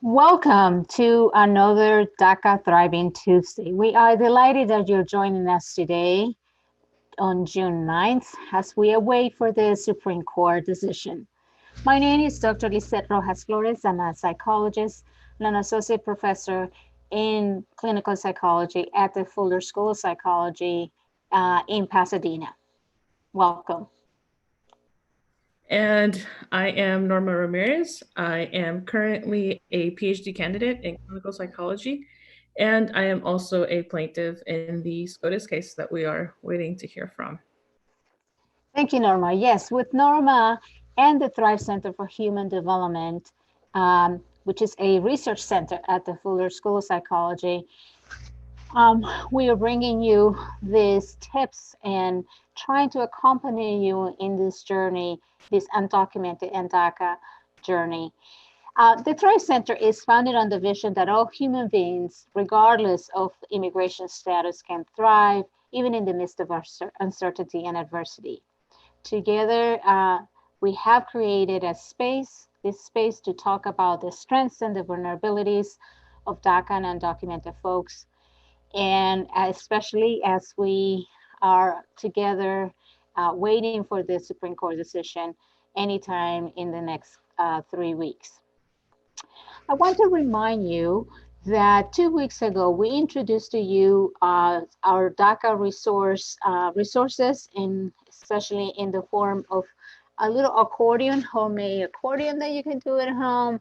Welcome to another DACA Thriving Tuesday. We are delighted that you're joining us today on June 9th as we await for the Supreme Court decision. My name is Dr. Lisseth Rojas-Flores. I'm a psychologist and an associate professor in clinical psychology at the Fuller School of Psychology in Pasadena. Welcome. And I am Norma Ramirez. I am currently a PhD candidate in clinical psychology, and I am also a plaintiff in the SCOTUS case that we are waiting to hear from. Thank you, Norma. Yes, with Norma and the Thrive Center for Human Development, which is a research center at the Fuller School of Psychology, we are bringing you these tips and trying to accompany you in this journey, this undocumented and DACA journey. The Thrive Center is founded on the vision that all human beings, regardless of immigration status, can thrive even in the midst of uncertainty and adversity. Together, we have created this space to talk about the strengths and the vulnerabilities of DACA and undocumented folks. And especially as we are together waiting for the Supreme Court decision anytime in the next 3 weeks. I want to remind you that 2 weeks ago, we introduced to you our DACA resources, especially in the form of a little accordion, homemade accordion that you can do at home.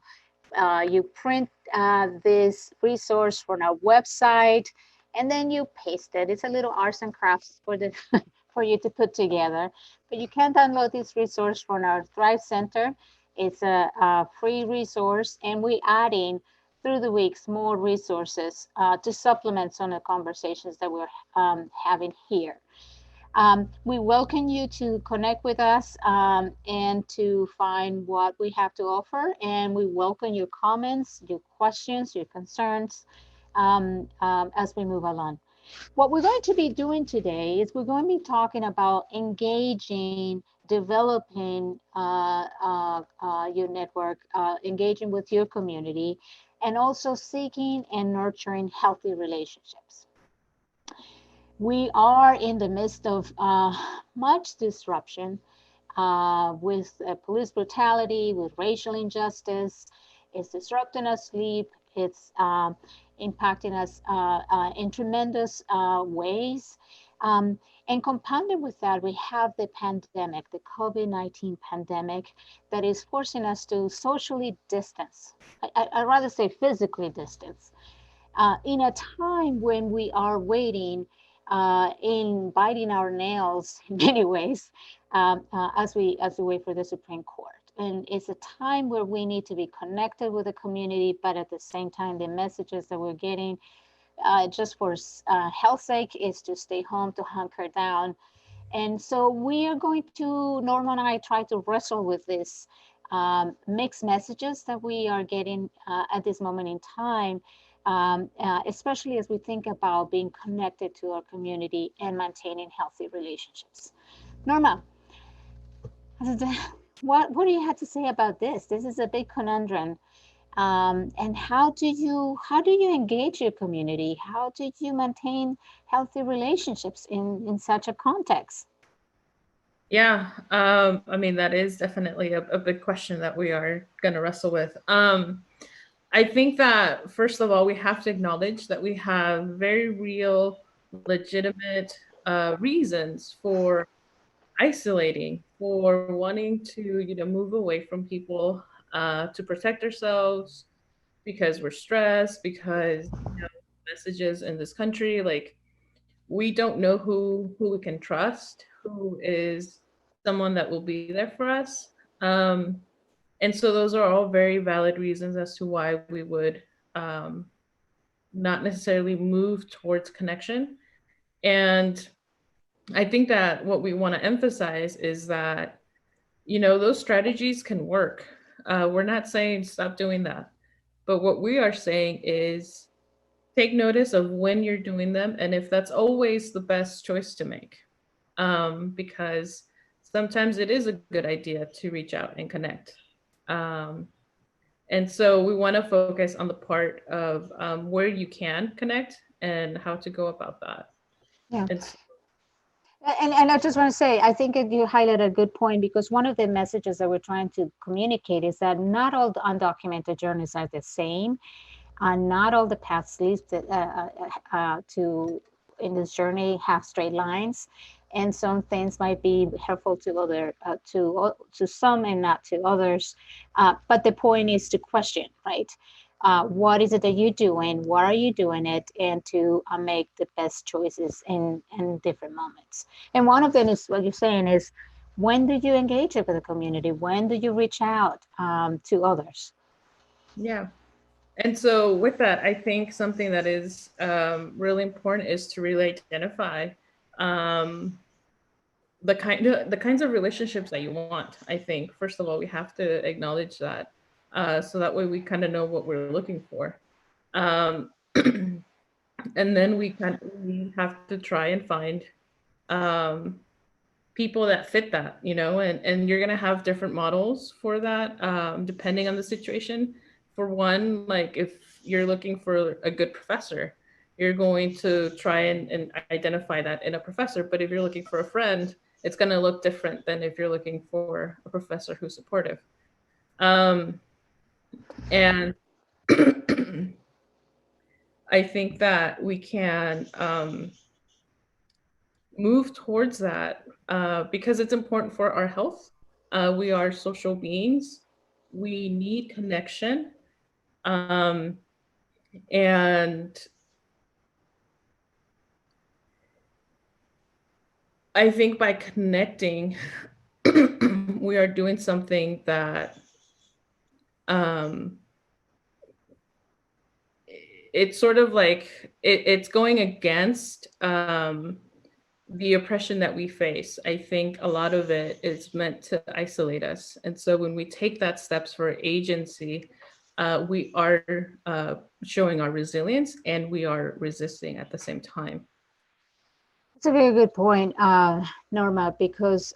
You print this resource from our website, and then you paste it. It's a little arts and crafts for you to put together. But you can download this resource from our Thrive Center. It's a free resource, and we're adding through the weeks more resources to supplement some of the conversations that we're having here. We welcome you to connect with us and to find what we have to offer, and we welcome your comments, your questions, your concerns as we move along. What we're going to be doing today is we're going to be talking about engaging, developing your network, engaging with your community, and also seeking and nurturing healthy relationships. We are in the midst of much disruption with police brutality, with racial injustice. It's disrupting our sleep. It's impacting us in tremendous ways. And compounded with that, we have the pandemic, the COVID-19 pandemic, that is forcing us to socially distance. I'd rather say physically distance. In a time when we are waiting, in biting our nails in many ways, as we wait for the Supreme Court. And it's a time where we need to be connected with the community, but at the same time, the messages that we're getting just for health's sake is to stay home, to hunker down. And so we are going to, Norma and I, try to wrestle with this mixed messages that we are getting at this moment in time, especially as we think about being connected to our community and maintaining healthy relationships. Norma, what do you have to say about this? This is a big conundrum. And how do you engage your community? How do you maintain healthy relationships in such a context? Yeah, I mean, that is definitely a big question that we are going to wrestle with. I think that, first of all, we have to acknowledge that we have very real, legitimate reasons for isolating, for wanting to, move away from people, to protect ourselves, because we're stressed, because messages in this country, like, we don't know who we can trust, who is someone that will be there for us. And so those are all very valid reasons as to why we would not necessarily move towards connection. And I think that what we want to emphasize is that, those strategies can work. We're not saying stop doing that. But what we are saying is take notice of when you're doing them and if that's always the best choice to make. Because sometimes it is a good idea to reach out and connect. And so we want to focus on the part of where you can connect and how to go about that. Yeah. And so, And I just want to say, I think you highlighted a good point, because one of the messages that we're trying to communicate is that not all the undocumented journeys are the same, and not all the paths lead to in this journey have straight lines, and some things might be helpful to some and not to others. But the point is to question, right? What is it that you're doing? Why are you doing it? And to make the best choices in different moments. And one of them is what you're saying is, when do you engage with the community? When do you reach out to others? yeah. And so with that, I think something that is really important is to really identify um, the kinds of relationships that you want. I think first of all, we have to acknowledge that, so that way we kind of know what we're looking for. Um, and then we have to try and find um, people that fit that, and you're gonna have different models for that, depending on the situation. For one, like if you're looking for a good professor, you're going to try and identify that in a professor. But if you're looking for a friend, it's going to look different than if you're looking for a professor who's supportive. And I think that we can move towards that because it's important for our health. We are social beings. We need connection. And I think by connecting, we are doing something that it's sort of like it's going against the oppression that we face. I think a lot of it is meant to isolate us. And so when we take that steps for agency, we are showing our resilience, and we are resisting at the same time. It's a very good point, Norma, because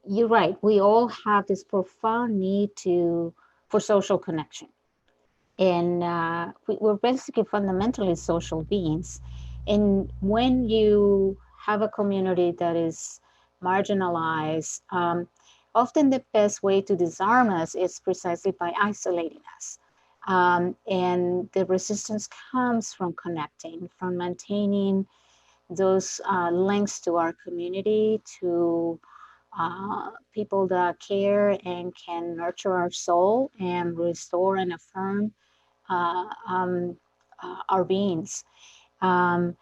you're right. We all have this profound need for social connection, and we're basically fundamentally social beings. And when you have a community that is marginalized, often the best way to disarm us is precisely by isolating us. And the resistance comes from connecting, from maintaining those links to our community, to people that care and can nurture our soul and restore and affirm our beings. I'm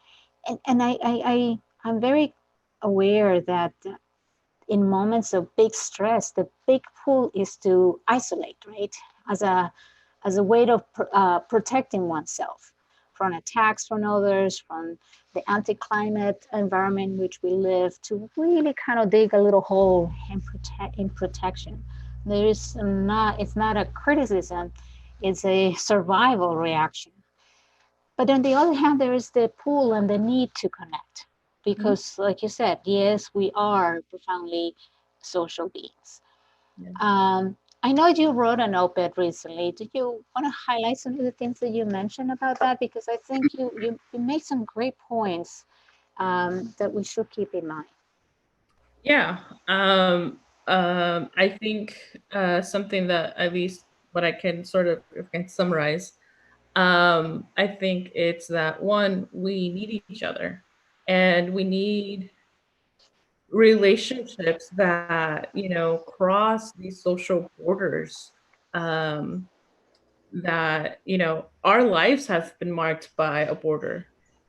very aware that in moments of big stress, the big pull is to isolate, right? As a way of protecting oneself from attacks from others, from the anti-climate environment in which we live, to really kind of dig a little hole in protection. It's not a criticism, it's a survival reaction. But on the other hand, there is the pull and the need to connect. Because, like you said, yes, we are profoundly social beings. Yeah. I know you wrote an op-ed recently. Do you want to highlight some of the things that you mentioned about that? Because I think you made some great points that we should keep in mind. Yeah. I think something that, at least what I can sort of, if I can summarize, I think it's that, one, we need each other, and we need relationships that, cross these social borders. Um, that, our lives have been marked by a border.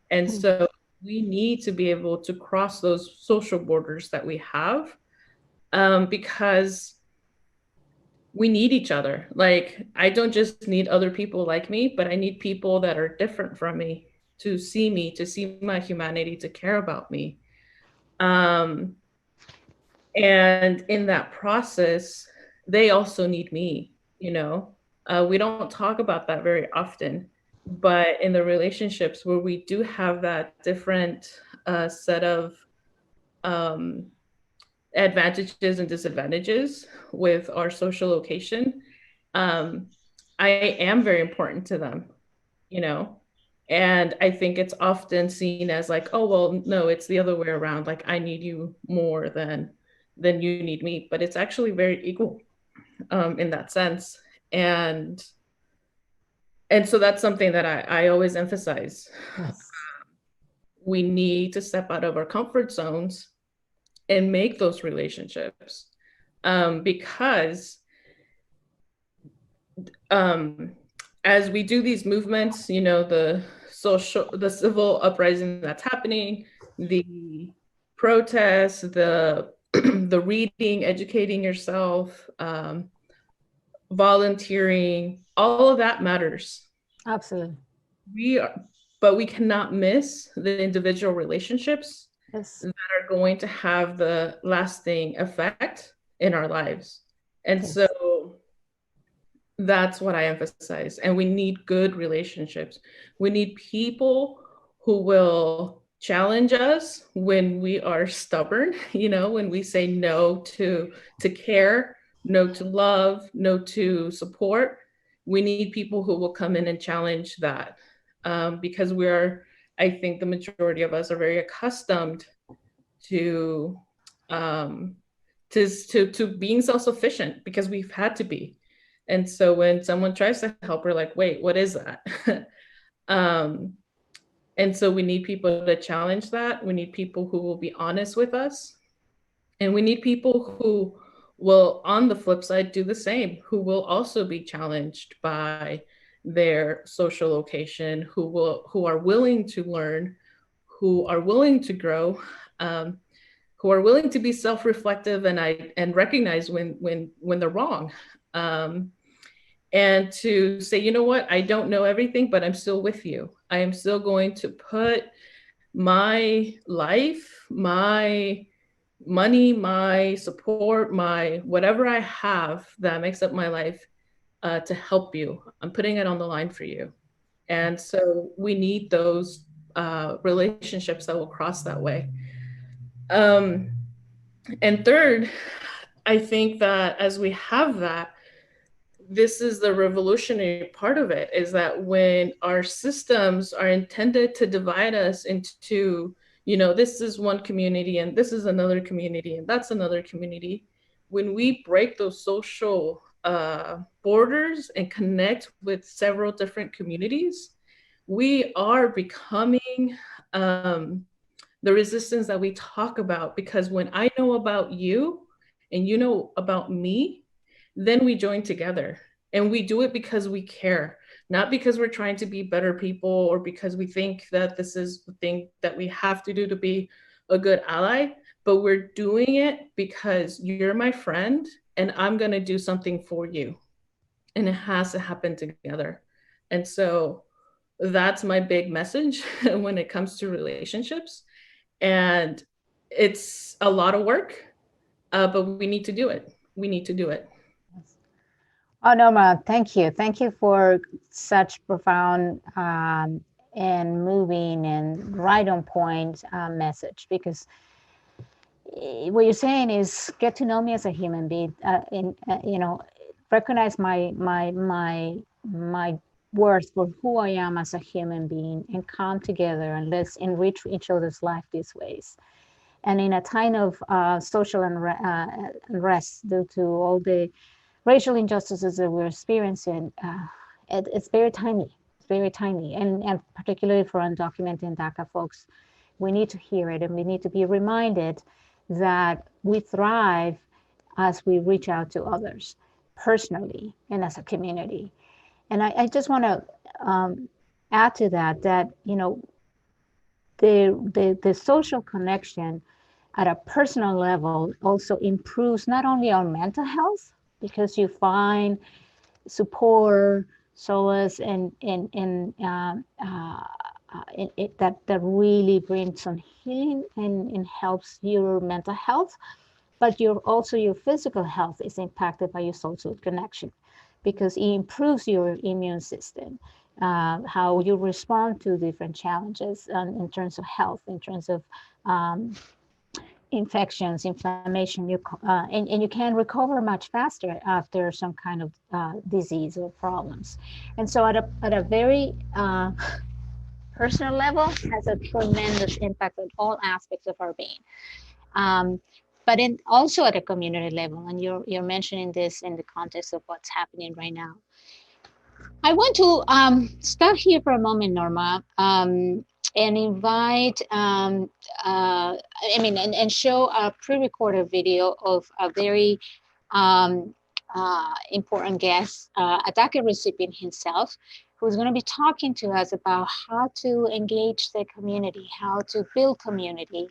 And so we need to be able to cross those social borders that we have, because we need each other. Like, I don't just need other people like me, but I need people that are different from me to see my humanity, to care about me. Um, and in that process, they also need me. We don't talk about that very often, but in the relationships where we do have that different set of um, advantages and disadvantages with our social location, I am very important to them, you know? And I think it's often seen as like, oh, well, no, it's the other way around. Like I need you more than you need me, but it's actually very equal in that sense. And so that's something that I always emphasize. Yes. We need to step out of our comfort zones and make those relationships because as we do these movements, you know, the civil uprising that's happening, the protests, the the reading, educating yourself, volunteering, all of that matters. Absolutely. But we cannot miss the individual relationships Yes. that are going to have the lasting effect in our lives. And Yes. so that's what I emphasize. And we need good relationships. We need people who will challenge us when we are stubborn, you know, when we say no to care, no to love, no to support. We need people who will come in and challenge that because I think the majority of us are very accustomed to being self-sufficient because we've had to be. And so when someone tries to help, we're like, wait, what is that? And so we need people to challenge that. We need people who will be honest with us. And we need people who will, on the flip side, do the same, who will also be challenged by their social location, who are willing to learn, who are willing to grow, who are willing to be self-reflective and recognize when they're wrong. And to say, you know what, I don't know everything, but I'm still with you. I am still going to put my life, my money, my support, my whatever I have that makes up my life to help you. I'm putting it on the line for you. And so we need those relationships that will cross that way. And third, I think that as we have that, this is the revolutionary part of it, is that when our systems are intended to divide us into, you know, this is one community and this is another community and that's another community, when we break those social borders and connect with several different communities, we are becoming the resistance that we talk about. Because when I know about you and you know about me, then we join together. And we do it because we care, not because we're trying to be better people or because we think that this is the thing that we have to do to be a good ally, but we're doing it because you're my friend and I'm going to do something for you. And it has to happen together. And so that's my big message when it comes to relationships. And it's a lot of work, but we need to do it. We need to do it. Oh, Norma, thank you. Thank you for such profound and moving and right on point message, because what you're saying is get to know me as a human being, you know, recognize my worth for who I am as a human being, and come together and let's enrich each other's life these ways. And in a time of social unrest due to all the racial injustices that we're experiencing, it's very tiny. It's very tiny, and particularly for undocumented DACA folks, we need to hear it, and we need to be reminded that we thrive as we reach out to others personally and as a community. And I just want to add to that you know, the social connection at a personal level also improves not only our mental health, because you find support, solace, and that really brings some healing and helps your mental health, but your physical health is impacted by your social connection, because it improves your immune system, how you respond to different challenges in terms of health, in terms of infections, inflammation, and you can recover much faster after some kind of disease or problems. And so at a very personal level, has a tremendous impact on all aspects of our being. But also at a community level, and you're mentioning this in the context of what's happening right now. I want to stop here for a moment, Norma, and invite, and show a pre-recorded video of a very important guest, a DACA recipient himself, who's going to be talking to us about how to engage the community, how to build community,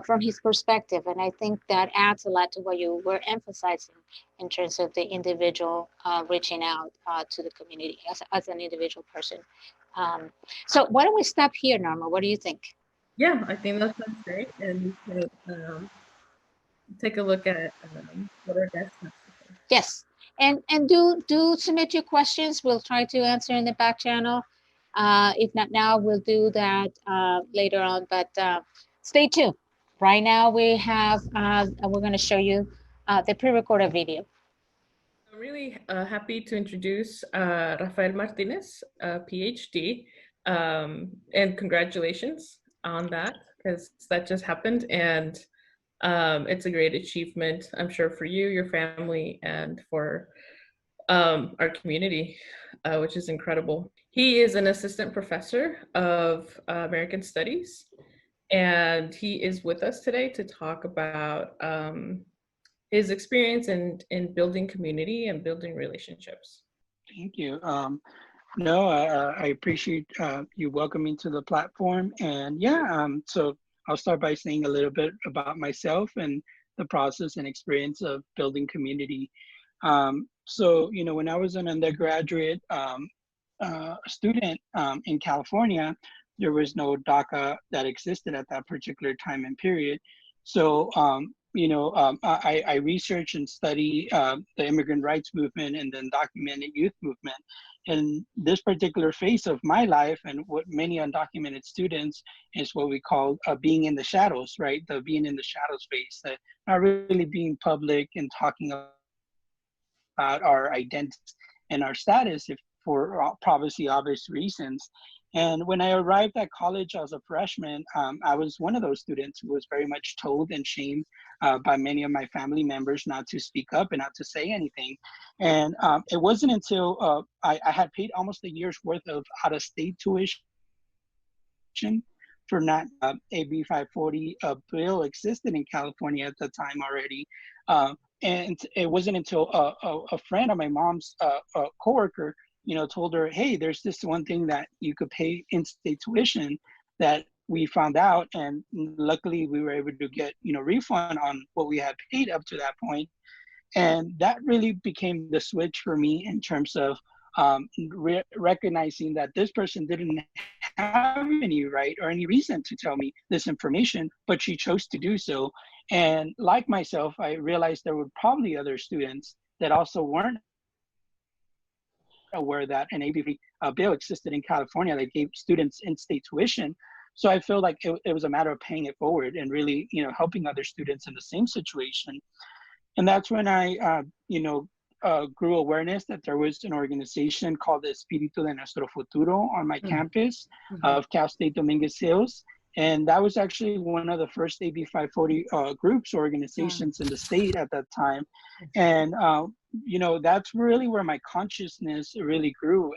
from his perspective. And I think that adds a lot to what you were emphasizing in terms of the individual reaching out to the community as an individual person. So why don't we stop here, Norma? What do you think? Yeah, I think that sounds great. And we could take a look at what our guests have to say. Yes. And do submit your questions. We'll try to answer in the back channel. If not now, we'll do that later on. But stay tuned. Right now, we have, we're going to show you the pre-recorded video. I'm really happy to introduce Rafael Martinez, PhD, and congratulations on that, because that just happened, and it's a great achievement, I'm sure, for you, your family, and for our community, which is incredible. He is an assistant professor of American Studies, and he is with us today to talk about his experience in building community and building relationships. Thank you. No, I appreciate you welcoming to the platform. And yeah, so I'll start by saying a little bit about myself and the process and experience of building community. So, you know, when I was an undergraduate student in California, there was no DACA that existed at that particular time and period. So, I research and study the immigrant rights movement and the undocumented youth movement. And this particular phase of my life and what many undocumented students is what we call being in the shadows, right? The being in the shadows phase, not really being public and talking about our identity and our status for obvious reasons. And when I arrived at college as a freshman, I was one of those students who was very much told and shamed by many of my family members not to speak up and not to say anything. And it wasn't until I had paid almost a year's worth of out-of-state tuition for not AB 540 bill existed in California at the time already. And it wasn't until a friend of my mom's coworker, told her, hey, there's this one thing that you could pay in-state tuition that we found out. And luckily we were able to get, refund on what we had paid up to that point. And that really became the switch for me in terms of recognizing that this person didn't have any right or any reason to tell me this information, but she chose to do so. And like myself, I realized there were probably other students that also weren't aware that an AB bill existed in California that gave students in-state tuition. So I feel like it was a matter of paying it forward and really, helping other students in the same situation. And that's when I, grew awareness that there was an organization called the Espíritu de Nuestro Futuro on my campus of Cal State Dominguez Hills. And that was actually one of the first AB 540 groups, organizations in the state at that time. And, that's really where my consciousness really grew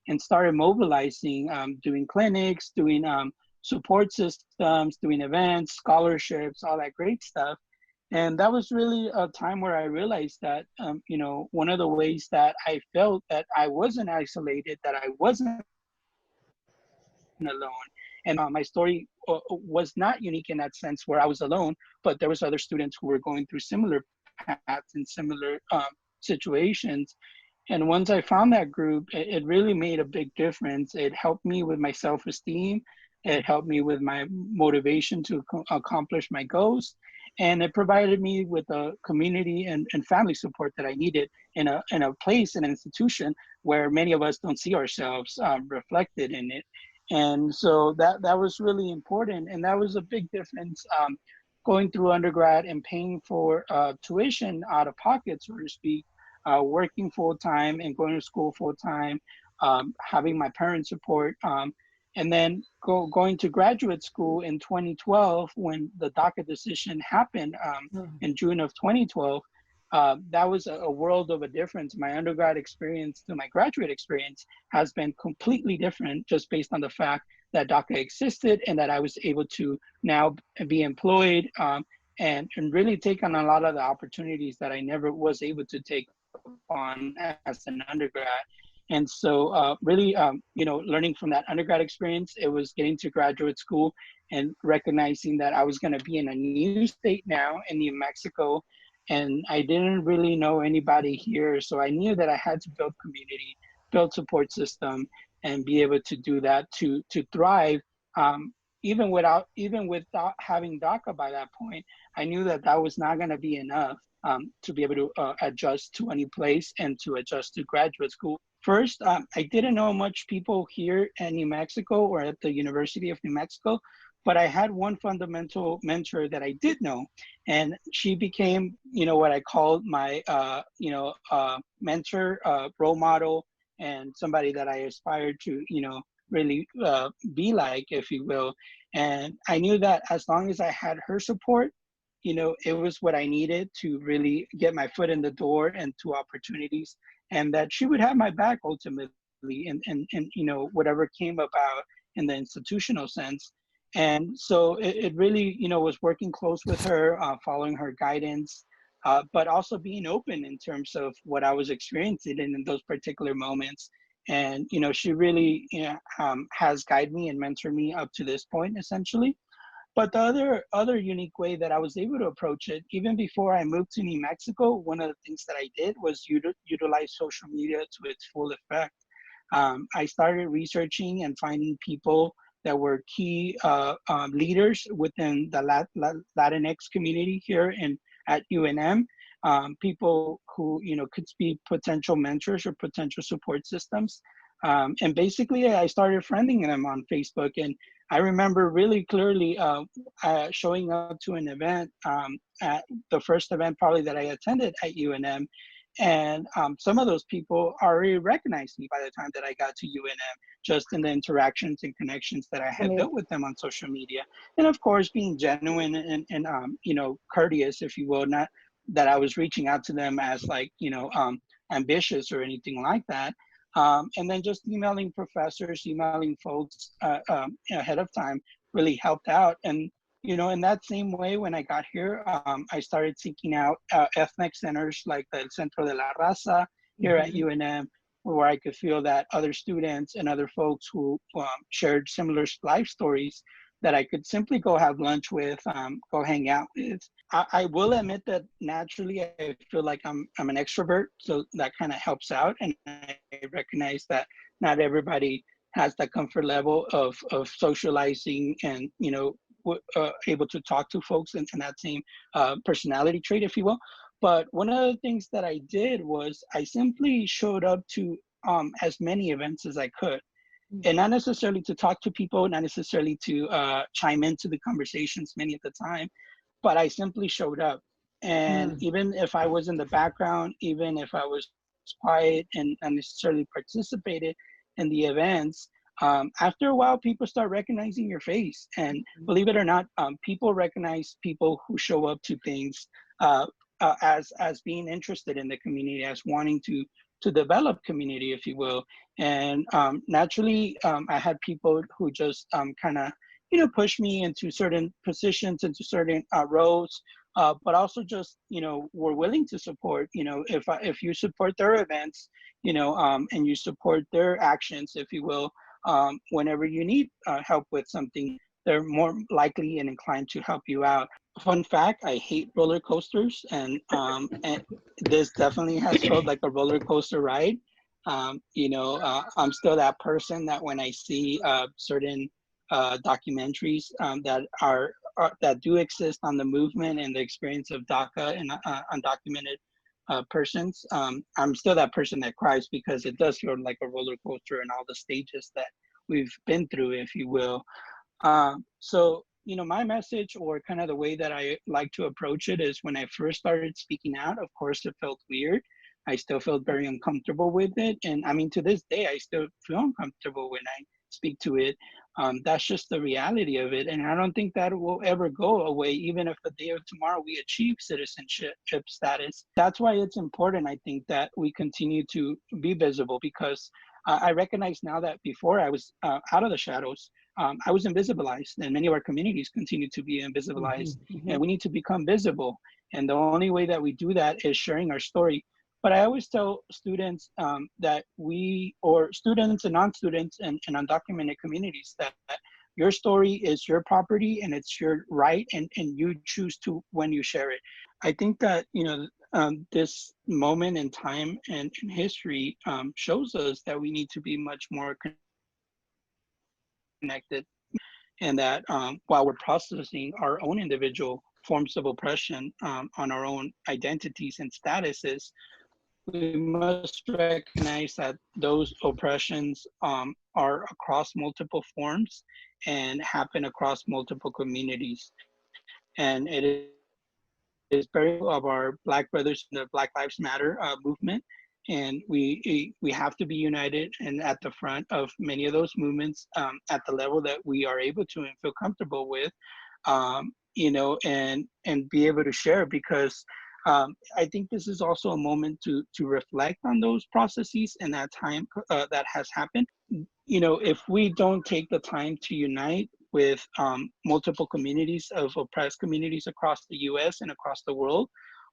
and started mobilizing, doing clinics, doing support systems, doing events, scholarships, all that great stuff. And that was really a time where I realized that, one of the ways that I felt that I wasn't isolated, that I wasn't alone. And my story was not unique in that sense where I was alone, but there was other students who were going through similar paths and similar situations. And once I found that group, it really made a big difference. It helped me with my self-esteem. It helped me with my motivation to accomplish my goals. And it provided me with a community and family support that I needed in a place, in an institution where many of us don't see ourselves reflected in it. And so that was really important. And that was a big difference going through undergrad and paying for tuition out of pocket, so to speak, working full time and going to school full time, having my parents' support, and then going to graduate school in 2012 when the DACA decision happened in June of 2012. That was a world of a difference. My undergrad experience to my graduate experience has been completely different, just based on the fact that DACA existed and that I was able to now be employed and really take on a lot of the opportunities that I never was able to take on as an undergrad. And so really, learning from that undergrad experience, it was getting to graduate school and recognizing that I was going to be in a new state now in New Mexico. And I didn't really know anybody here. So I knew that I had to build community, build support system, and be able to do that to thrive. Even without having DACA by that point, I knew that that was not going to be enough to be able to adjust to any place and to adjust to graduate school. First, I didn't know much people here in New Mexico or at the University of New Mexico, but I had one fundamental mentor that I did know, and she became, what I called my, mentor, role model, and somebody that I aspired to, really be like, if you will. And I knew that as long as I had her support, it was what I needed to really get my foot in the door and to opportunities, and that she would have my back ultimately, and whatever came about in the institutional sense. And so it really, was working close with her, following her guidance, but also being open in terms of what I was experiencing in those particular moments. And, she really has guided me and mentored me up to this point, essentially. But the other unique way that I was able to approach it, even before I moved to New Mexico, one of the things that I did was utilize social media to its full effect. I started researching and finding people that were key leaders within the Latinx community here at UNM, people who could be potential mentors or potential support systems. And basically, I started friending them on Facebook. And I remember really clearly showing up to an event, at the first event probably that I attended at UNM. And some of those people already recognized me by the time that I got to UNM, just in the interactions and connections that I had built with them on social media. And of course, being genuine and courteous, if you will, not that I was reaching out to them as like, ambitious or anything like that. And then just emailing professors, emailing folks ahead of time really helped out. And, in that same way, when I got here, I started seeking out ethnic centers like the Centro de la Raza here at UNM, where I could feel that other students and other folks who shared similar life stories that I could simply go have lunch with, go hang out with. I will admit that naturally I feel like I'm an extrovert, so that kind of helps out. And I recognize that not everybody has that comfort level of socializing and, able to talk to folks in that same personality trait, if you will. But one of the things that I did was I simply showed up to as many events as I could. And not necessarily to talk to people, not necessarily to chime into the conversations many of the time, but I simply showed up. And even if I was in the background, even if I was quiet and not necessarily participated in the events, after a while, people start recognizing your face. And believe it or not, people recognize people who show up to things as being interested in the community, as wanting to develop community, if you will. And naturally, I had people who just kind of, push me into certain positions, into certain roles, but also just, were willing to support, if you support their events, and you support their actions, if you will, whenever you need help with something, they're more likely and inclined to help you out. Fun fact, I hate roller coasters, and this definitely has felt like a roller coaster ride. I'm still that person that when I see certain documentaries that do exist on the movement and the experience of DACA and undocumented persons, I'm still that person that cries, because it does feel like a roller coaster and all the stages that we've been through, if you will. So my message, or kind of the way that I like to approach it, is when I first started speaking out, of course, it felt weird. I still felt very uncomfortable with it. And I mean, to this day, I still feel uncomfortable when I speak to it. That's just the reality of it. And I don't think that will ever go away, even if the day of tomorrow we achieve citizenship status. That's why it's important, I think, that we continue to be visible, because I recognize now that before I was out of the shadows, I was invisibilized, and many of our communities continue to be invisibilized, and we need to become visible. And the only way that we do that is sharing our story. But I always tell students that or students and non-students and undocumented communities, that your story is your property and it's your right, and you choose to when you share it. I think that, this moment in time and in history shows us that we need to be much more connected, and that while we're processing our own individual forms of oppression on our own identities and statuses, we must recognize that those oppressions are across multiple forms and happen across multiple communities. And it is very of our Black brothers in the Black Lives Matter movement. And we have to be united and at the front of many of those movements at the level that we are able to and feel comfortable with, and be able to share, because I think this is also a moment to reflect on those processes and that time that has happened. If we don't take the time to unite with multiple communities of oppressed communities across the US and across the world,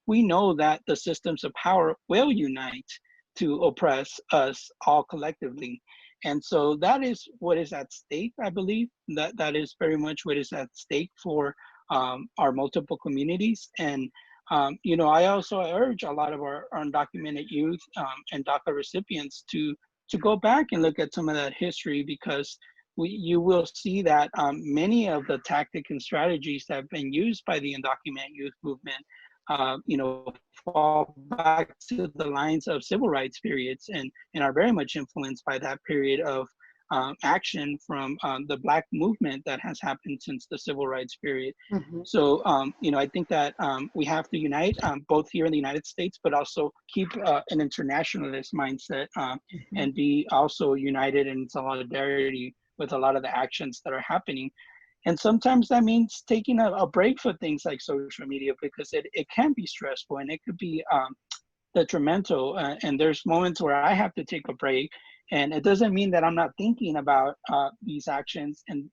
we know that the systems of power will unite to oppress us all collectively. And so that is what is at stake, I believe. That is very much what is at stake for our multiple communities. And I also urge a lot of our undocumented youth and DACA recipients to go back and look at some of that history, because you will see that many of the tactics and strategies that have been used by the undocumented youth movement, fall back to the lines of civil rights periods, and are very much influenced by that period of action from the Black movement that has happened since the civil rights period. So, I think that we have to unite both here in the United States, but also keep an internationalist mindset and be also united in solidarity with a lot of the actions that are happening. And sometimes that means taking a break for things like social media, because it can be stressful and it could be detrimental. And there's moments where I have to take a break. And it doesn't mean that I'm not thinking about these actions and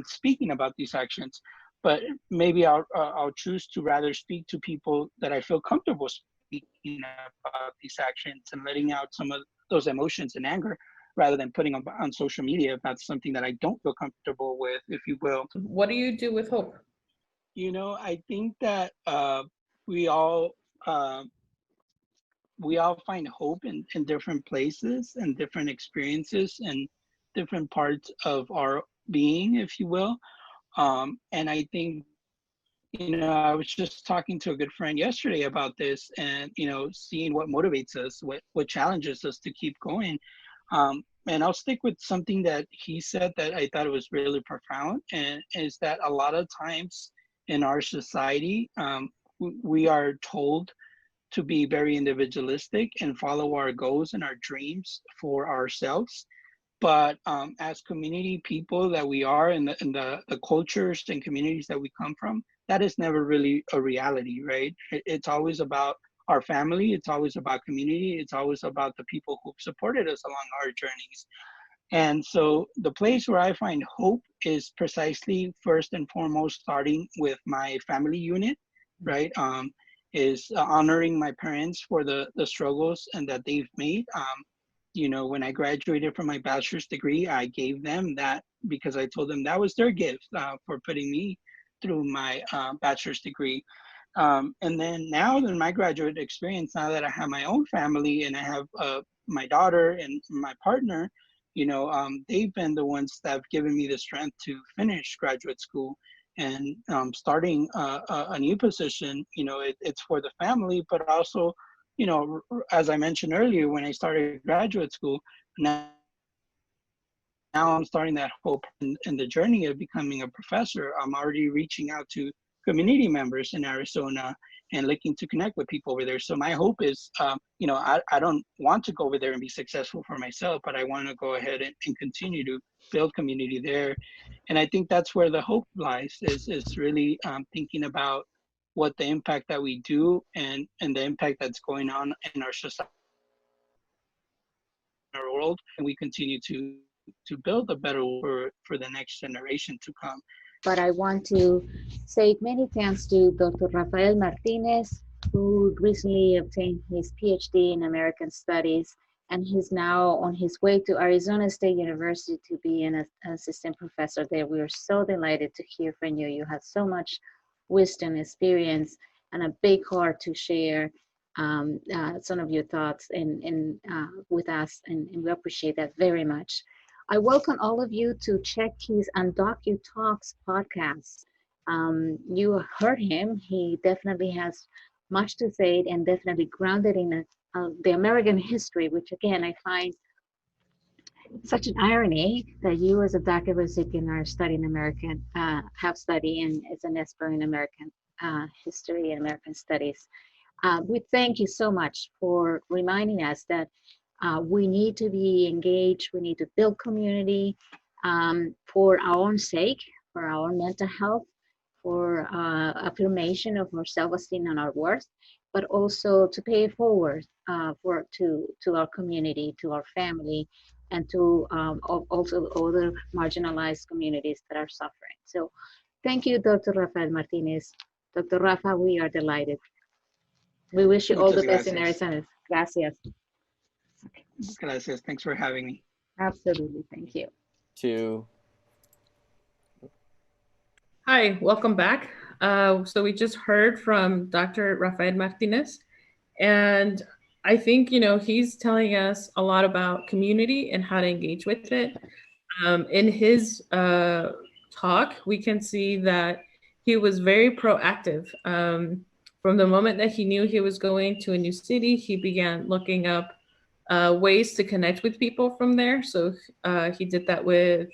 speaking about these actions, but maybe I'll choose to rather speak to people that I feel comfortable speaking about these actions and letting out some of those emotions and anger, rather than putting them on social media about something that I don't feel comfortable with, if you will. What do you do with hope? I think that we all find hope in different places and different experiences and different parts of our being, if you will. And I think, I was just talking to a good friend yesterday about this, and, seeing what motivates us, what challenges us to keep going. And I'll stick with something that he said that I thought was really profound, and is that a lot of times in our society, we are told to be very individualistic and follow our goals and our dreams for ourselves. But as community people that we are, in the cultures and communities that we come from, that is never really a reality, right? It's always about our family. It's always about community. It's always about the people who've supported us along our journeys. And so the place where I find hope is precisely, first and foremost, starting with my family unit, right? Is honoring my parents for the struggles and that they've made. When I graduated from my bachelor's degree, I gave them that because I told them that was their gift for putting me through my bachelor's degree. And then now in my graduate experience, now that I have my own family and I have my daughter and my partner, they've been the ones that have given me the strength to finish graduate school. And starting a new position, it's for the family, but also, you, know, as I mentioned earlier, when I started graduate school, now now I'm starting that hope in the journey of becoming a professor. I'm already reaching out to community members in Arizona and looking to connect with people over there. So my hope is, I don't want to go over there and be successful for myself, but I want to go ahead and continue to build community there. And I think that's where the hope lies, is really thinking about what the impact that we do and the impact that's going on in our society, our world, and we continue to build a better world for the next generation to come. But I want to say many thanks to Dr. Rafael Martinez, who recently obtained his PhD in American Studies, and he's now on his way to Arizona State University to be an assistant professor there. We are so delighted to hear from you. You have so much wisdom, experience, and a big heart to share some of your thoughts with us, and we appreciate that very much. I welcome all of you to check his UndocuTalks podcast. You heard him. He definitely has much to say and definitely grounded in the American history, which again, I find such an irony that you as a DACA recipient are studying American, have studied and is an expert in American history and American studies. We thank you so much for reminding us that we need to be engaged, we need to build community for our own sake, for our own mental health, for affirmation of our self-esteem and our worth, but also to pay it forward to our community, to our family, and to also other marginalized communities that are suffering. So thank you, Dr. Rafael Martinez. Dr. Rafa, we are delighted. We wish you all the best in Arizona. Gracias. Gracias. Thanks for having me. Absolutely. Thank you. Hi, welcome back. So we just heard from Dr. Rafael Martinez, and I think, he's telling us a lot about community and how to engage with it. In his talk, we can see that he was very proactive. From the moment that he knew he was going to a new city, he began looking up ways to connect with people from there. So he did that with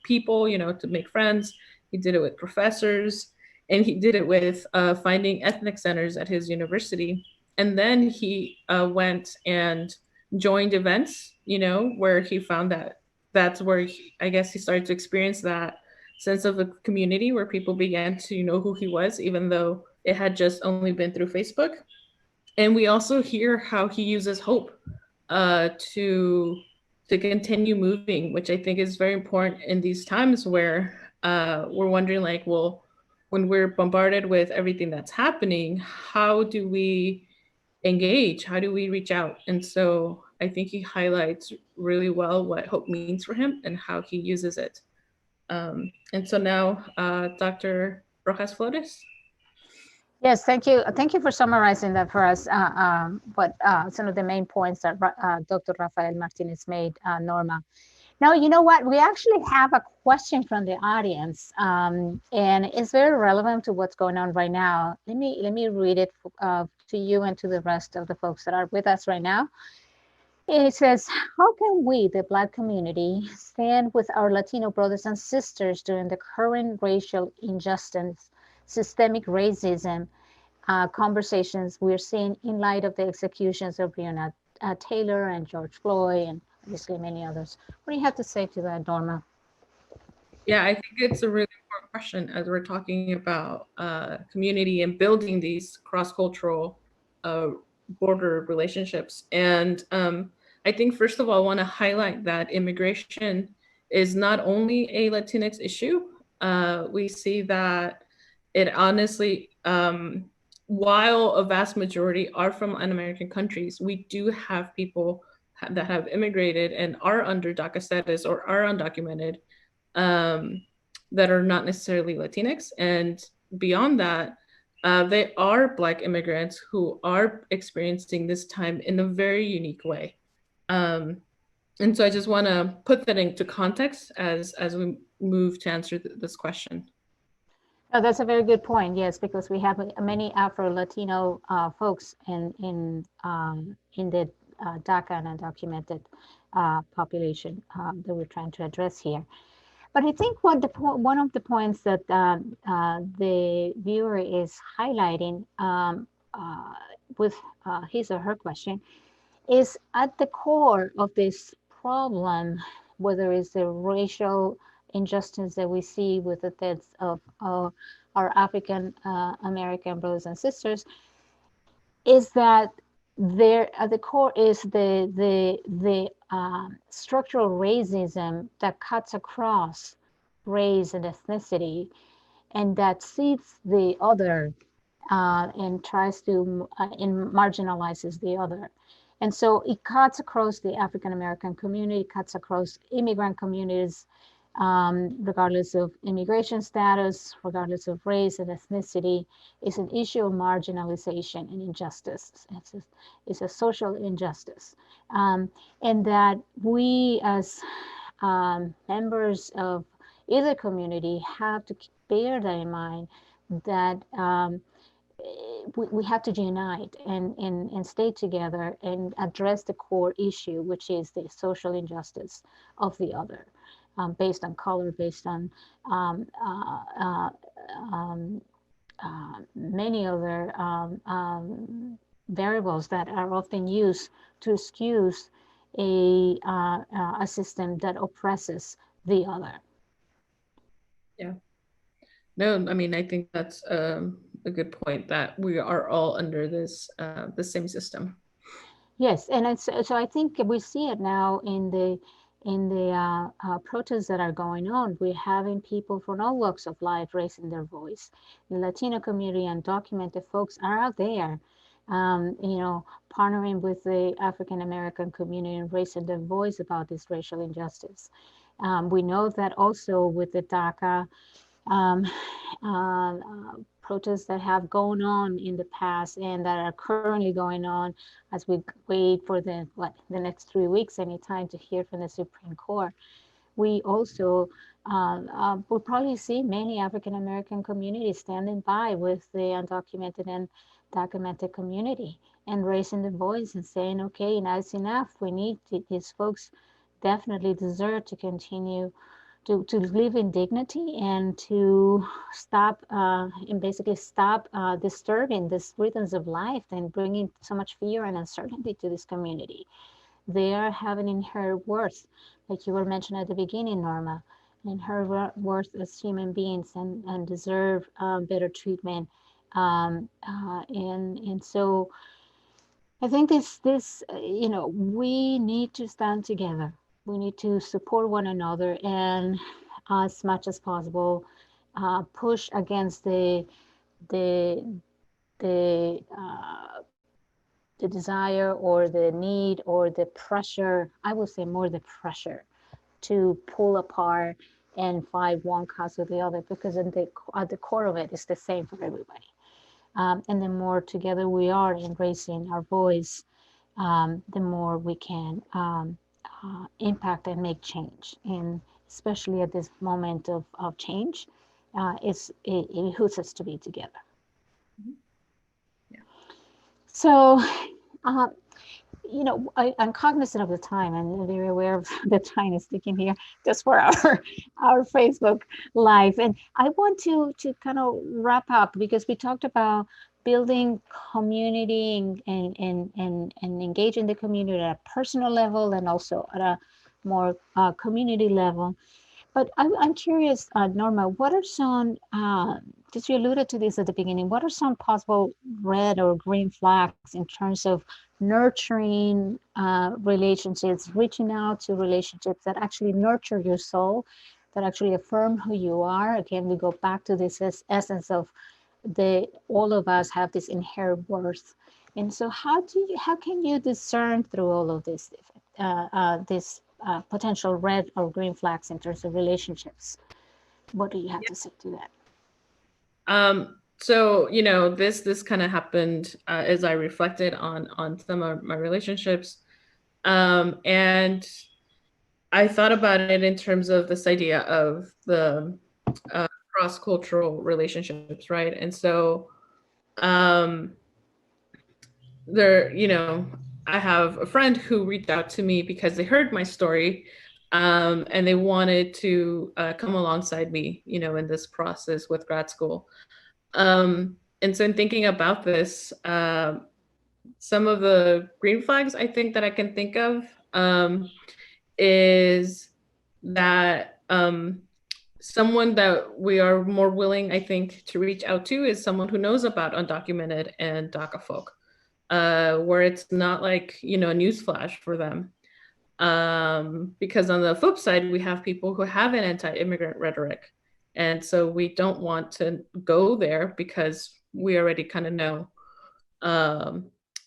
people, to make friends. He did it with professors, and he did it with finding ethnic centers at his university. And then he went and joined events, where he found that that's where I guess he started to experience that sense of a community where people began to know who he was, even though it had just only been through Facebook. And we also hear how he uses hope to continue moving, which I think is very important in these times where we're wondering, like, well, when we're bombarded with everything that's happening, how do we engage? How do we reach out? And so I think he highlights really well what hope means for him and how he uses it. And so now, Dr. Rojas-Flores. Yes, thank you. Thank you for summarizing that for us. But some of the main points that Dr. Rafael Martinez made, Norma. Now, you know what? We actually have a question from the audience, and it's very relevant to what's going on right now. Let me read it to you and to the rest of the folks that are with us right now. It says, how can we, the Black community, stand with our Latino brothers and sisters during the current racial injustice, systemic racism conversations we're seeing in light of the executions of Breonna Taylor and George Floyd and obviously many others? What do you have to say to that, Norma? Yeah, I think it's a really important question as we're talking about community and building these cross-cultural border relationships. And I think, first of all, I want to highlight that immigration is not only a Latinx issue. We see that it honestly, while a vast majority are from un-American countries, we do have people that have immigrated and are under DACA status or are undocumented that are not necessarily Latinx. And beyond that, they are Black immigrants who are experiencing this time in a very unique way. And so I just want to put that into context as we move to answer this question. Oh, that's a very good point. Yes, because we have many Afro-Latino folks in the DACA and undocumented population that we're trying to address here. But I think one of the points that the viewer is highlighting with his or her question is at the core of this problem, whether it's the racial injustice that we see with the deaths of our African American brothers and sisters, is that there at the core is the structural racism that cuts across race and ethnicity, and that sees the other and tries to and marginalizes the other. And so it cuts across the African American community, cuts across immigrant communities, regardless of immigration status, regardless of race and ethnicity. It's an issue of marginalization and injustice. It's a social injustice. And that we as members of either community have to bear that in mind, that we have to unite and stay together and address the core issue, which is the social injustice of the other, based on color, based on many other variables that are often used to excuse a system that oppresses the other. Yeah. No, I mean, I think that's a good point, that we are all under this the same system. Yes, and so I think we see it now in the protests that are going on. We're having people from all walks of life raising their voice. The Latino community and undocumented folks are out there, partnering with the African American community and raising their voice about this racial injustice. We know that also with the DACA protests that have gone on in the past and that are currently going on as we wait for the next 3 weeks, any time to hear from the Supreme Court. We also will probably see many African American communities standing by with the undocumented and documented community and raising the voice and saying, okay, enough's enough. We need these folks definitely deserve to continue to live in dignity and to stop and basically stop disturbing these rhythms of life and bringing so much fear and uncertainty to this community. They are having inherent worth, like you were mentioning at the beginning, Norma, inherent worth as human beings and deserve better treatment. And so I think this we need to stand together. We need to support one another and as much as possible push against the desire or the need or the pressure, I would say more the pressure to pull apart and fight one cause or the other, because at the core of it, it's the same for everybody. And the more together we are in raising our voice, the more we can impact and make change. And especially at this moment of change, it behooves us to be together. Yeah. So, I'm cognizant of the time and very aware of the time is ticking here just for our Facebook Live. And I want to kind of wrap up, because we talked about building community and engaging the community at a personal level and also at a more community level. But I'm curious, Norma, what are some, just you alluded to this at the beginning, what are some possible red or green flags in terms of nurturing relationships, reaching out to relationships that actually nurture your soul, that actually affirm who you are? Again, we go back to this essence of all of us have this inherent worth. And so how can you discern through all of this potential red or green flags in terms of relationships? What do you have to say to that? So, this kind of happened as I reflected on some of my relationships. And I thought about it in terms of this idea of the cross-cultural relationships, right? And so there, I have a friend who reached out to me because they heard my story, and they wanted to come alongside me, in this process with grad school. And so in thinking about this, some of the green flags I think that I can think of is that someone that we are more willing, I think, to reach out to is someone who knows about undocumented and DACA folk, where it's not like, a newsflash for them. Because on the flip side, we have people who have an anti-immigrant rhetoric. And so we don't want to go there because we already kind of know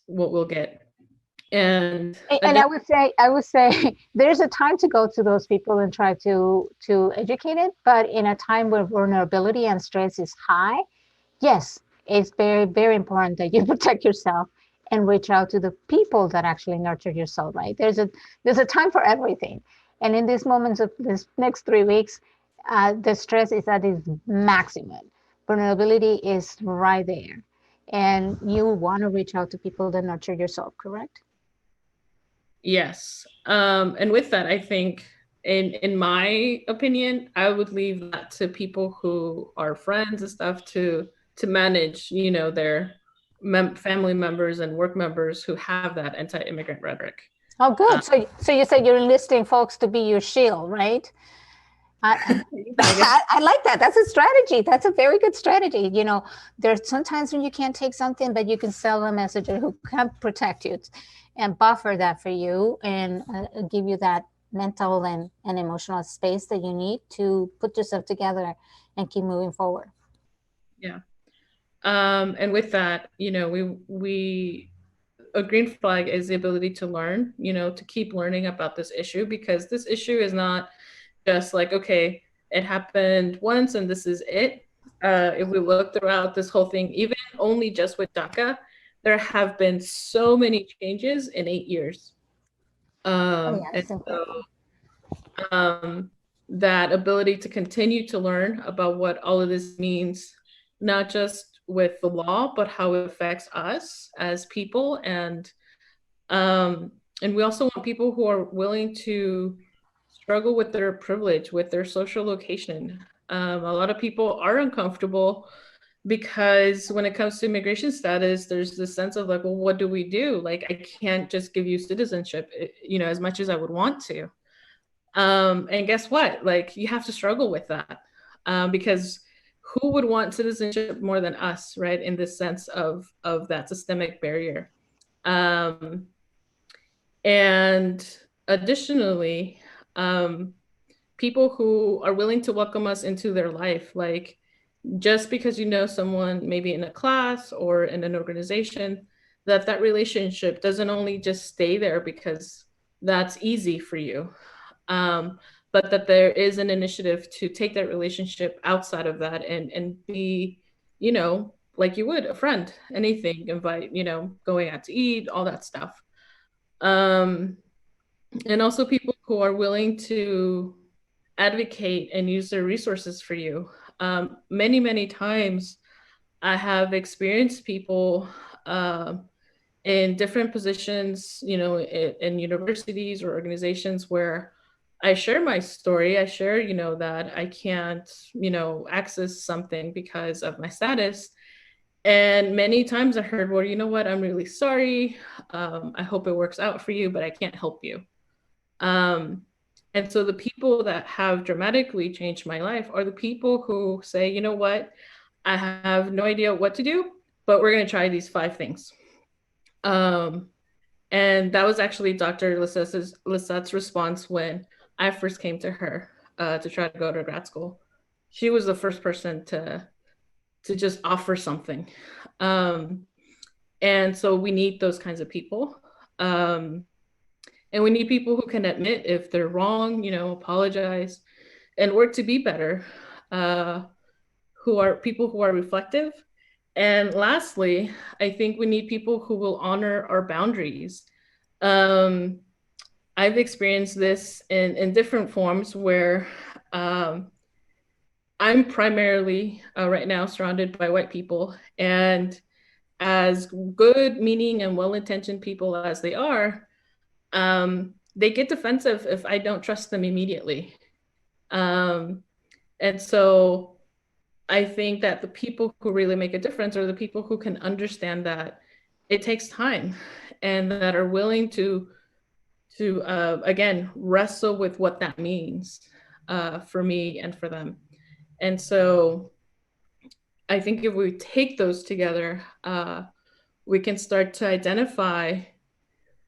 what we'll get. And I would say there's a time to go to those people and try to educate it, but in a time where vulnerability and stress is high, yes, it's very, very important that you protect yourself and reach out to the people that actually nurture your soul, right? There's a time for everything. And in these moments of this next 3 weeks, the stress is at its maximum. Vulnerability is right there. And you want to reach out to people that nurture your soul, correct? Yes. And with that, I think in my opinion, I would leave that to people who are friends and stuff to manage, their family members and work members who have that anti-immigrant rhetoric. Oh, good. So you said you're enlisting folks to be your shield, right? I like that. That's a strategy. That's a very good strategy. There's sometimes when you can't take something, but you can sell a messenger who can protect you and buffer that for you and give you that mental and emotional space that you need to put yourself together and keep moving forward. Yeah. And with that, we a green flag is the ability to learn, to keep learning about this issue, because this issue is not just like, okay, it happened once and this is it. If we look throughout this whole thing, even only just with DACA, there have been so many changes in 8 years. And so that ability to continue to learn about what all of this means, not just with the law, but how it affects us as people. And we also want people who are willing to struggle with their privilege, with their social location. A lot of people are uncomfortable because when it comes to immigration status, there's this sense of like, well, what do we do? Like, I can't just give you citizenship, as much as I would want to. And guess what? Like, you have to struggle with that because who would want citizenship more than us, right? In this sense of that systemic barrier. And additionally, people who are willing to welcome us into their life, like just because you know someone maybe in a class or in an organization, that relationship doesn't only just stay there because that's easy for you, but that there is an initiative to take that relationship outside of that and be, like you would a friend, anything, invite, going out to eat, all that stuff. And also people who are willing to advocate and use their resources for you. Many, many times I have experienced people in different positions, in universities or organizations where I share my story. I share, that I can't, access something because of my status. And many times I heard, well, you know what, I'm really sorry. I hope it works out for you, but I can't help you. And so the people that have dramatically changed my life are the people who say, you know what, I have no idea what to do, but we're going to try these 5 things. And that was actually Dr. Lisseth's response when I first came to her to try to go to grad school. She was the first person to just offer something. And so we need those kinds of people. And we need people who can admit if they're wrong, apologize, and work to be better, who are people who are reflective. And lastly, I think we need people who will honor our boundaries. I've experienced this in different forms where I'm primarily right now surrounded by white people, and as good meaning and well-intentioned people as they are, they get defensive if I don't trust them immediately. And so I think that the people who really make a difference are the people who can understand that it takes time and that are willing to again, wrestle with what that means for me and for them. And so I think if we take those together, we can start to identify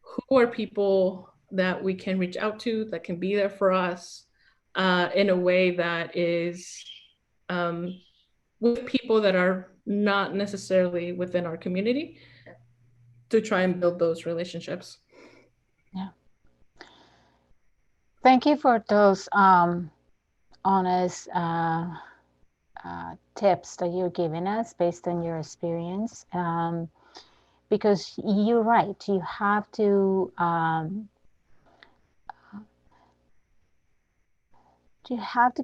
who are people that we can reach out to, that can be there for us in a way that is with people that are not necessarily within our community, to try and build those relationships. Yeah. Thank you for those honest tips that you're giving us based on your experience. Because you're right, you have to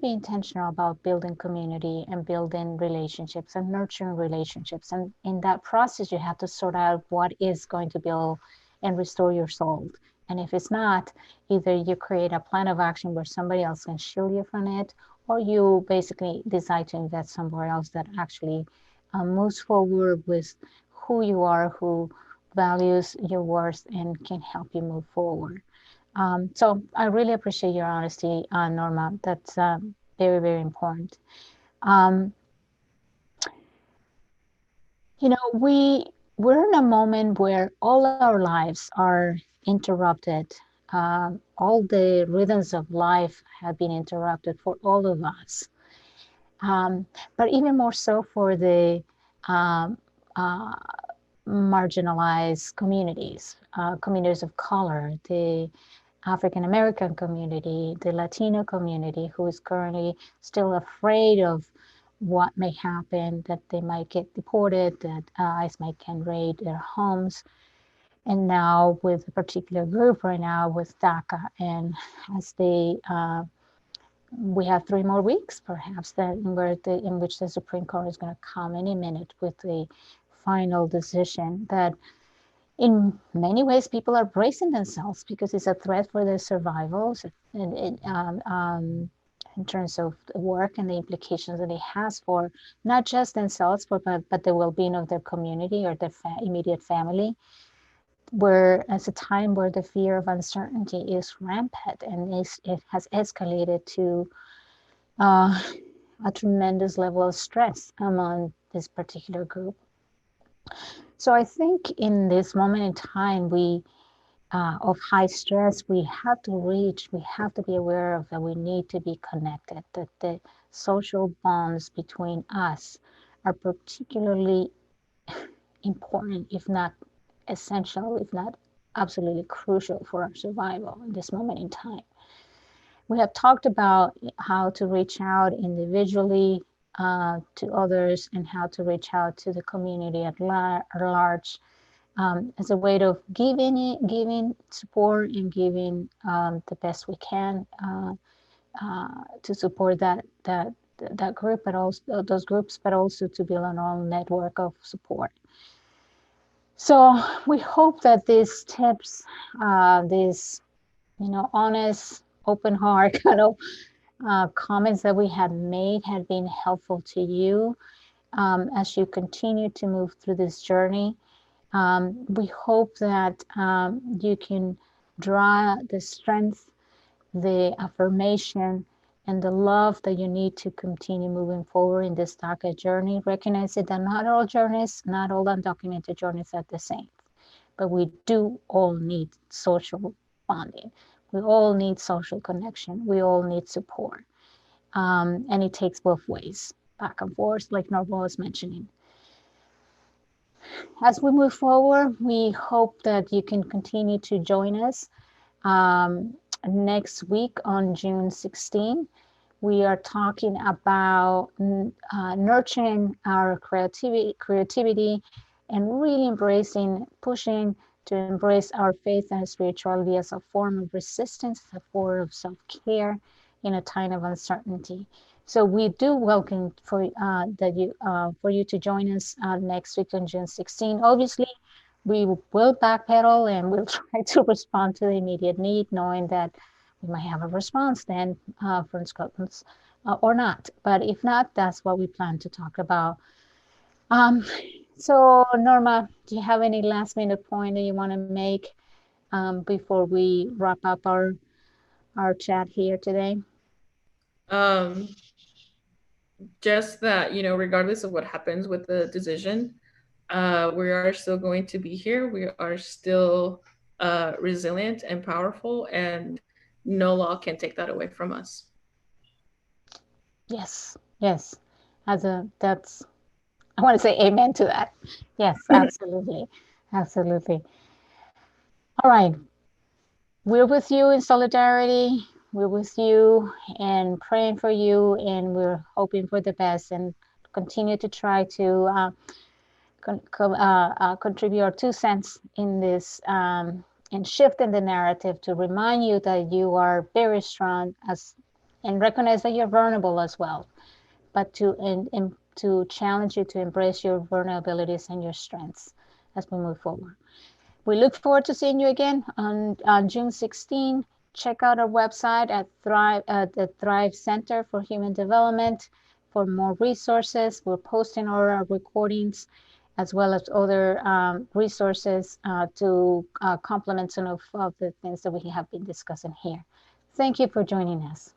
be intentional about building community and building relationships and nurturing relationships. And in that process, you have to sort out what is going to build and restore your soul. And if it's not, either you create a plan of action where somebody else can shield you from it, or you basically decide to invest somewhere else that actually moves forward with who you are, who values your worth and can help you move forward. So I really appreciate your honesty, Norma. That's very, very important. You know, we're in a moment where all our lives are interrupted. All the rhythms of life have been interrupted for all of us. But even more so for the marginalized communities, communities of color, the African American community, the Latino community, who is currently still afraid of what may happen, that they might get deported, that ICE might can raid their homes. And now with a particular group right now with DACA, and as they, we have 3 more weeks perhaps that in which the Supreme Court is going to come any minute with the final decision that in many ways, people are bracing themselves because it's a threat for their survival in terms of work and the implications that it has for not just themselves, but the well-being of their community or their immediate family. Where it's a time where the fear of uncertainty is rampant and it has escalated to a tremendous level of stress among this particular group. So I think in this moment in time, of high stress, we have to be aware of that we need to be connected, that the social bonds between us are particularly important, if not essential, if not absolutely crucial for our survival in this moment in time. We have talked about how to reach out individually to others and how to reach out to the community at large. As a way of giving support and giving the best we can to support that group, but also those groups, but also to build our own network of support. So we hope that these tips, these honest, open heart kind of comments that we have made have been helpful to you as you continue to move through this journey. We hope that you can draw the strength, the affirmation, and the love that you need to continue moving forward in this DACA journey. Recognize that not all journeys, not all undocumented journeys are the same, but we do all need social bonding. We all need social connection. We all need support. And it takes both ways, back and forth, like Norma was mentioning. As we move forward, we hope that you can continue to join us next week on June 16. We are talking about nurturing our creativity and really pushing to embrace our faith and spirituality as a form of resistance, as a form of self-care in a time of uncertainty. So we do welcome for you to join us next week on June 16. Obviously, we will backpedal and we'll try to respond to the immediate need, knowing that we might have a response then for instructions or not. But if not, that's what we plan to talk about. So Norma, do you have any last minute point that you want to make before we wrap up our chat here today? Just that, regardless of what happens with the decision, we are still going to be here. We are still resilient and powerful, and no law can take that away from us. Yes, yes. I want to say amen to that. Yes, absolutely. Absolutely. All right. We're with you in solidarity. We're with you and praying for you, and we're hoping for the best and continue to try to contribute our 2 cents in this and shift in the narrative to remind you that you are very strong and recognize that you're vulnerable as well, but to challenge you to embrace your vulnerabilities and your strengths as we move forward. We look forward to seeing you again on June 16. Check out our website at the Thrive Center for Human Development for more resources. We're posting all our recordings as well as other resources to complement some of the things that we have been discussing here. Thank you for joining us.